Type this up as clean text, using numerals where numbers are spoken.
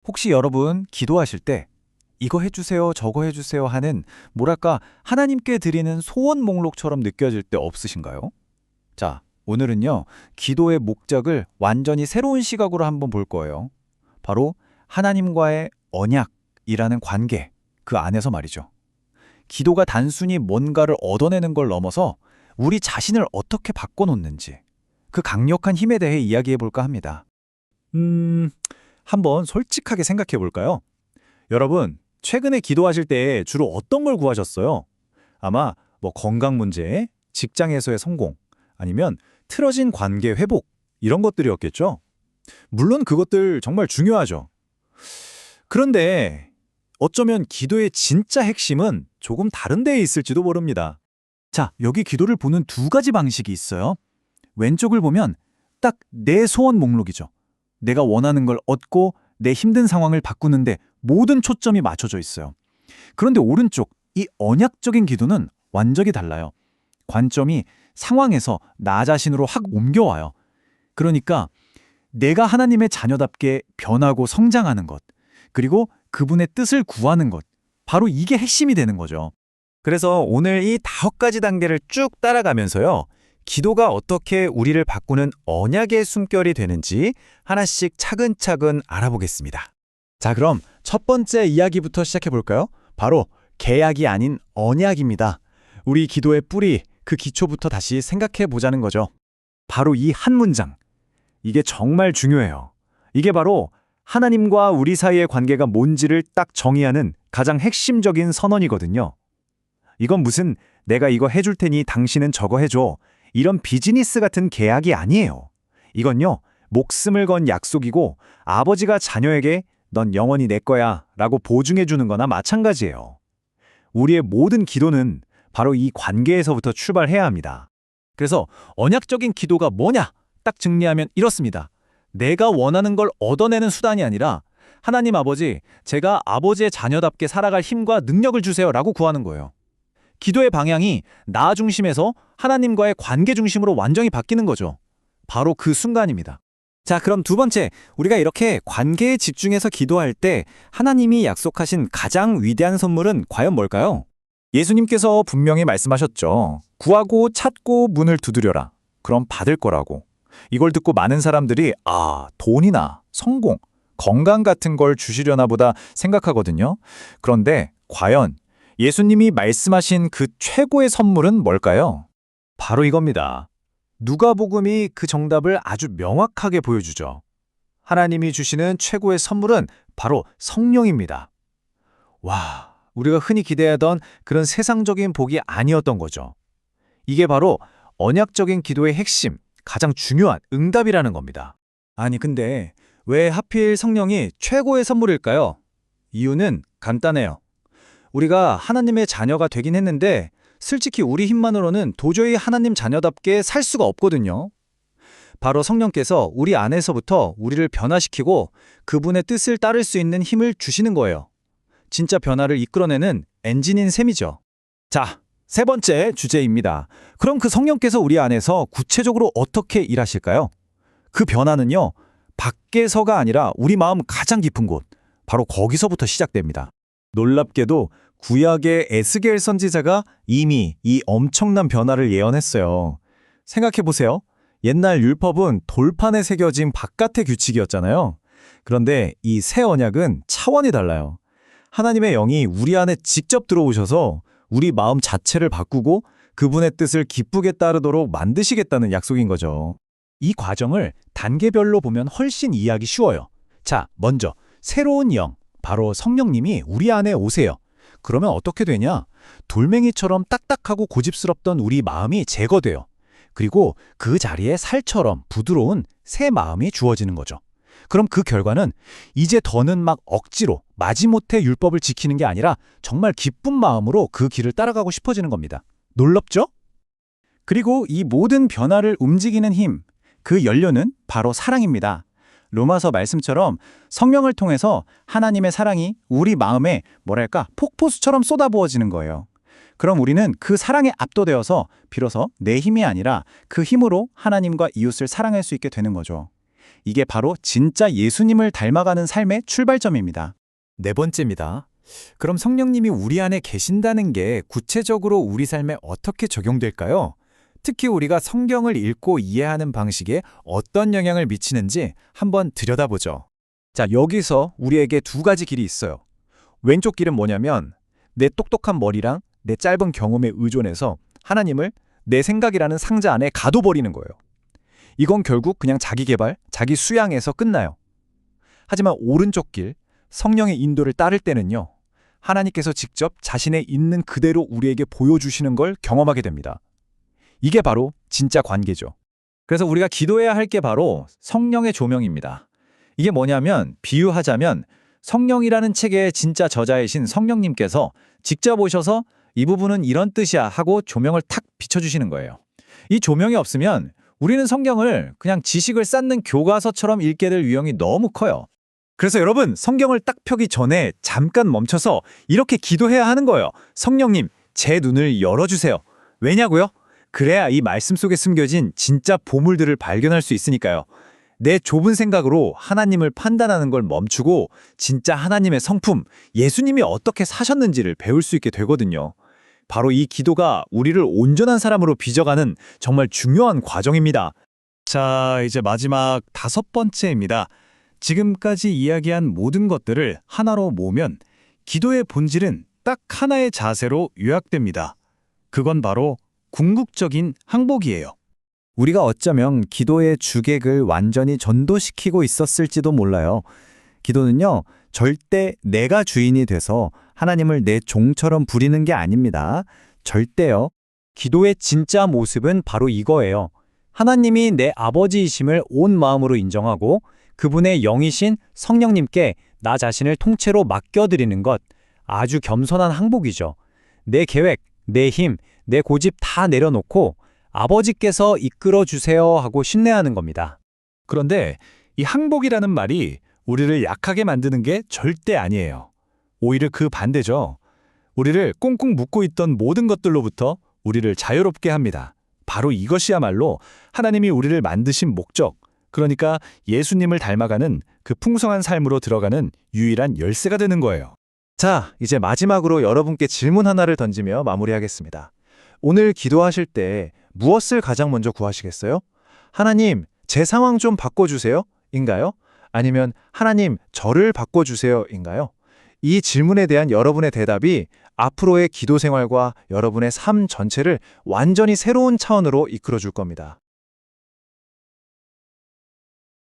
혹시 여러분 기도하실 때 이거 해주세요, 저거 해주세요 하는 하나님께 드리는 소원 목록처럼 느껴질 때 없으신가요? 자, 오늘은요, 기도의 목적을 완전히 새로운 시각으로 한번 볼 거예요. 바로 하나님과의 언약이라는 관계, 그 안에서 말이죠. 기도가 단순히 뭔가를 얻어내는 걸 넘어서 우리 자신을 어떻게 바꿔놓는지, 그 강력한 힘에 대해 이야기해 볼까 합니다. 한번 솔직하게 생각해 볼까요? 여러분, 최근에 기도하실 때 주로 어떤 걸 구하셨어요? 아마 건강 문제, 직장에서의 성공, 아니면 틀어진 관계 회복, 이런 것들이었겠죠? 물론 그것들 정말 중요하죠. 그런데 어쩌면 기도의 진짜 핵심은 조금 다른 데에 있을지도 모릅니다. 자, 여기 기도를 보는 두 가지 방식이 있어요. 왼쪽을 보면 딱 내 소원 목록이죠. 내가 원하는 걸 얻고 내 힘든 상황을 바꾸는데 모든 초점이 맞춰져 있어요. 그런데 오른쪽, 이 언약적인 기도는 완전히 달라요. 관점이 상황에서 나 자신으로 확 옮겨와요. 그러니까 내가 하나님의 자녀답게 변하고 성장하는 것, 그리고 그분의 뜻을 구하는 것, 바로 이게 핵심이 되는 거죠. 그래서 오늘 이 5가지 단계를 쭉 따라가면서요, 기도가 어떻게 우리를 바꾸는 언약의 숨결이 되는지 하나씩 차근차근 알아보겠습니다. 자, 그럼 첫 번째 이야기부터 시작해 볼까요? 바로 계약이 아닌 언약입니다. 우리 기도의 뿌리, 그 기초부터 다시 생각해 보자는 거죠. 바로 이 한 문장. 이게 정말 중요해요. 이게 바로 하나님과 우리 사이의 관계가 뭔지를 딱 정의하는 가장 핵심적인 선언이거든요. 이건 무슨 내가 이거 해줄 테니 당신은 저거 해줘, 이런 비즈니스 같은 계약이 아니에요. 이건요, 목숨을 건 약속이고 아버지가 자녀에게 넌 영원히 내 거야 라고 보증해 주는 거나 마찬가지예요. 우리의 모든 기도는 바로 이 관계에서부터 출발해야 합니다. 그래서 언약적인 기도가 뭐냐? 딱 정리하면 이렇습니다. 내가 원하는 걸 얻어내는 수단이 아니라 하나님 아버지, 제가 아버지의 자녀답게 살아갈 힘과 능력을 주세요 라고 구하는 거예요. 기도의 방향이 나 중심에서 하나님과의 관계 중심으로 완전히 바뀌는 거죠. 바로 그 순간입니다. 자, 그럼 두 번째, 우리가 이렇게 관계에 집중해서 기도할 때 하나님이 약속하신 가장 위대한 선물은 과연 뭘까요? 예수님께서 분명히 말씀하셨죠. 구하고 찾고 문을 두드려라. 그럼 받을 거라고. 이걸 듣고 많은 사람들이 돈이나 성공, 건강 같은 걸 주시려나 보다 생각하거든요. 그런데 과연 예수님이 말씀하신 그 최고의 선물은 뭘까요? 바로 이겁니다. 누가복음이 그 정답을 아주 명확하게 보여주죠. 하나님이 주시는 최고의 선물은 바로 성령입니다. 와, 우리가 흔히 기대하던 그런 세상적인 복이 아니었던 거죠. 이게 바로 언약적인 기도의 핵심, 가장 중요한 응답이라는 겁니다. 아니, 근데 왜 하필 성령이 최고의 선물일까요? 이유는 간단해요. 우리가 하나님의 자녀가 되긴 했는데 솔직히 우리 힘만으로는 도저히 하나님 자녀답게 살 수가 없거든요. 바로 성령께서 우리 안에서부터 우리를 변화시키고 그분의 뜻을 따를 수 있는 힘을 주시는 거예요. 진짜 변화를 이끌어내는 엔진인 셈이죠. 자, 세 번째 주제입니다. 그럼 그 성령께서 우리 안에서 구체적으로 어떻게 일하실까요? 그 변화는요, 밖에서가 아니라 우리 마음 가장 깊은 곳, 바로 거기서부터 시작됩니다. 놀랍게도 구약의 에스겔 선지자가 이미 이 엄청난 변화를 예언했어요. 생각해보세요. 옛날 율법은 돌판에 새겨진 바깥의 규칙이었잖아요. 그런데 이 새 언약은 차원이 달라요. 하나님의 영이 우리 안에 직접 들어오셔서 우리 마음 자체를 바꾸고 그분의 뜻을 기쁘게 따르도록 만드시겠다는 약속인 거죠. 이 과정을 단계별로 보면 훨씬 이해하기 쉬워요. 자, 먼저 새로운 영, 바로 성령님이 우리 안에 오세요. 그러면 어떻게 되냐? 돌멩이처럼 딱딱하고 고집스럽던 우리 마음이 제거돼요. 그리고 그 자리에 살처럼 부드러운 새 마음이 주어지는 거죠. 그럼 그 결과는 이제 더는 막 억지로 마지못해 율법을 지키는 게 아니라 정말 기쁜 마음으로 그 길을 따라가고 싶어지는 겁니다. 놀랍죠? 그리고 이 모든 변화를 움직이는 힘, 그 연료는 바로 사랑입니다. 로마서 말씀처럼 성령을 통해서 하나님의 사랑이 우리 마음에 폭포수처럼 쏟아부어지는 거예요. 그럼 우리는 그 사랑에 압도되어서 비로소 내 힘이 아니라 그 힘으로 하나님과 이웃을 사랑할 수 있게 되는 거죠. 이게 바로 진짜 예수님을 닮아가는 삶의 출발점입니다. 네 번째입니다. 그럼 성령님이 우리 안에 계신다는 게 구체적으로 우리 삶에 어떻게 적용될까요? 특히 우리가 성경을 읽고 이해하는 방식에 어떤 영향을 미치는지 한번 들여다보죠. 자, 여기서 우리에게 두 가지 길이 있어요. 왼쪽 길은 뭐냐면 내 똑똑한 머리랑 내 짧은 경험에 의존해서 하나님을 내 생각이라는 상자 안에 가둬버리는 거예요. 이건 결국 그냥 자기 개발, 자기 수양에서 끝나요. 하지만 오른쪽 길, 성령의 인도를 따를 때는요. 하나님께서 직접 자신의 있는 그대로 우리에게 보여주시는 걸 경험하게 됩니다. 이게 바로 진짜 관계죠. 그래서 우리가 기도해야 할 게 바로 성령의 조명입니다. 이게 뭐냐면 비유하자면 성령이라는 책의 진짜 저자이신 성령님께서 직접 오셔서 이 부분은 이런 뜻이야 하고 조명을 탁 비춰주시는 거예요. 이 조명이 없으면 우리는 성경을 그냥 지식을 쌓는 교과서처럼 읽게 될 위험이 너무 커요. 그래서 여러분, 성경을 딱 펴기 전에 잠깐 멈춰서 이렇게 기도해야 하는 거예요. 성령님, 제 눈을 열어주세요. 왜냐고요? 그래야 이 말씀 속에 숨겨진 진짜 보물들을 발견할 수 있으니까요. 내 좁은 생각으로 하나님을 판단하는 걸 멈추고 진짜 하나님의 성품, 예수님이 어떻게 사셨는지를 배울 수 있게 되거든요. 바로 이 기도가 우리를 온전한 사람으로 빚어가는 정말 중요한 과정입니다. 자, 이제 마지막 5번째입니다. 지금까지 이야기한 모든 것들을 하나로 모으면 기도의 본질은 딱 하나의 자세로 요약됩니다. 그건 바로 궁극적인 항복이에요. 우리가 어쩌면 기도의 주객을 완전히 전도시키고 있었을지도 몰라요. 기도는요, 절대 내가 주인이 돼서 하나님을 내 종처럼 부리는 게 아닙니다. 절대요. 기도의 진짜 모습은 바로 이거예요. 하나님이 내 아버지이심을 온 마음으로 인정하고 그분의 영이신 성령님께 나 자신을 통째로 맡겨드리는 것. 아주 겸손한 항복이죠. 내 계획, 내 힘, 내 고집 다 내려놓고 아버지께서 이끌어 주세요 하고 신뢰하는 겁니다. 그런데 이 항복이라는 말이 우리를 약하게 만드는 게 절대 아니에요. 오히려 그 반대죠. 우리를 꽁꽁 묶고 있던 모든 것들로부터 우리를 자유롭게 합니다. 바로 이것이야말로 하나님이 우리를 만드신 목적, 그러니까 예수님을 닮아가는 그 풍성한 삶으로 들어가는 유일한 열쇠가 되는 거예요. 자, 이제 마지막으로 여러분께 질문 하나를 던지며 마무리하겠습니다. 오늘 기도하실 때 무엇을 가장 먼저 구하시겠어요? 하나님, 제 상황 좀 바꿔주세요? 인가요? 아니면 하나님, 저를 바꿔주세요? 인가요? 이 질문에 대한 여러분의 대답이 앞으로의 기도 생활과 여러분의 삶 전체를 완전히 새로운 차원으로 이끌어 줄 겁니다.